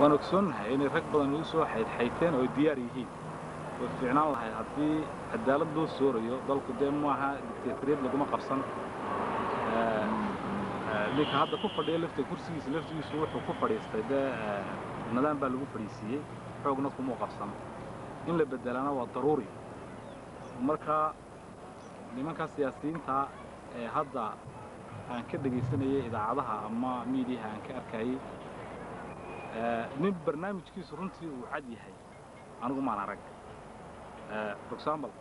وأنا ogsoonnahay inay rag badan igu soo xaydxayteen oo diyaar yihiin way fiicnaan lahay haddii cadaalad loo soorayo dalku dee maaha dictatoriyad laguma qabsan ninka hadda ku fadhiya laftigiisu wuxuu ku fadhiistay dee nidaam baa lagu fadhiisiiyey xoogna kuma qabsan in la bedelana waa daruuri marka nimanka siyaasiyiinta ee hadda aan ka dhageysanayay idaacadaha ama miidiyaha aan ka arkayay nin barnaamijkiisu runtii uu cad yahay anigu maan arag for example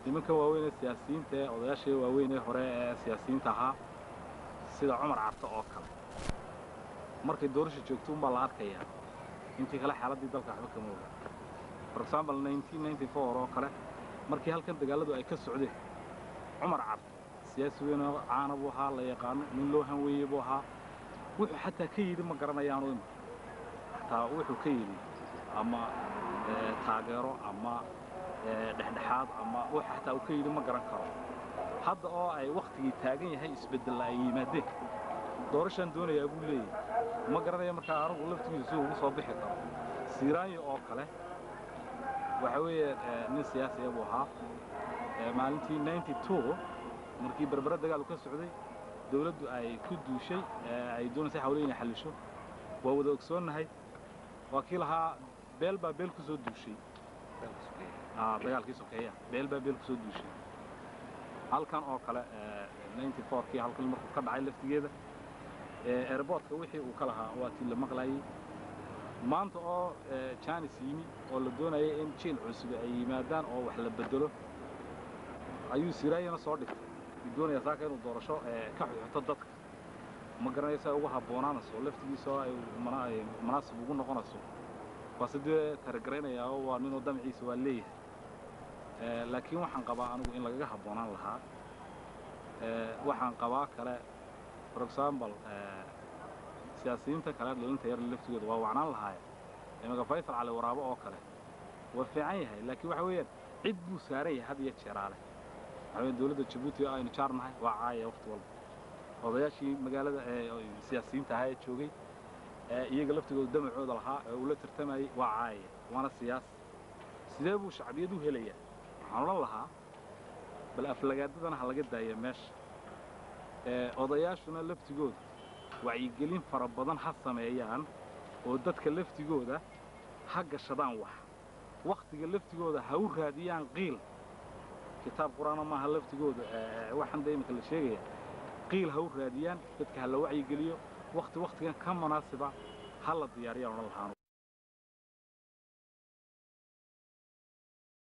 nimanka waaweyn ee siyaasiyiinta ee odayaasha waaweyn ee hore ee siyaasiyiinta ahaa sida Cumar Carta oo kale markay doorasho joogto un baa la arkayaa intii kale xaaladii dalka waxba kama oga for example 1994 oo kale markii halkan dagaaladu ay ka socdeen Cumar Carta siyaasi weyn oo caan ah waxa la yaqaan nin loo hanweeyay buu ahaa wuxuu xataa ka yiri ma garanayaan oo xataa wuxuu ka yiri ama taageero ama dhexdhexaad ama waxa xataa uu ka yiri ma garan karo hadda oo ay waqtigii taagan yahay isbedel ay yimaadeen doorashan doonaya buu leeyahay ma garanaya marka anigu laftigiisu ugu soo bixi karo Siiraayo oo kale waxa weeye nin siyaasi ah buu ahaa maalintii 92 markii barbara dagaal ka socday dawladdu ay ku duushay ay doonaysay xawleyn xalisho waa wada ogsoonahay wakiil ahaa beel ku soo duushay dagaalkii sokeeya beel ku soo duushay halkan oo kale 94 kii halkan markuu ka dhacay laftigeeda airportka wixii uu ka lahaa waa tii la maqlayay maanta oo China siimi oo la doonayay in jiil cusub ay yimaadaan oo wax la bedelo ayuu Siiraayana soo dhigtay doonaya saaka inuu doorasho ka xigto dadka ma garanaysa ugu haboonaanayso laftigiisa ay munaasib ugu noqonayso wasidee targareynaya oo waa nin damciisa waa leeyahay laakiin waxaan qabaa anigu in laga haboonaan lahaa waxaan qabaa kale for example siyaasiyiinta kale dhalinta yar laftigooda waa wacnaan lahaay imaga Faysal Cali Waraabo oo kale waa fiican yahay laakiin waxa weeyaan cid buu saaray had iyo jeeraale dawladda Djibouti aynu jaarnahay waa caaya waqti walba odayaashii magaalada siyaasiyiinta ahaa ee joogay iyaga laftigooda damacooda lahaa oo ula tartamayay waa caaya waana siyaasi sidee buu shacbiyadu helayaa waxaan la lahaa bal aflagaadadana laga daayo meesha odayaashuna laftigooda wacyigelin fara badan ha sameeyaan oo dadka laftigooda ha gashadaan waqtiga laftigooda ha u raadiyaan qiil كتاب قرآن ما هلفتجود واحد دايما كل شيء قيل هو راديان بدك هلا وعي قليو وقت كان كم مناسبة هلا ديارية ونالحانو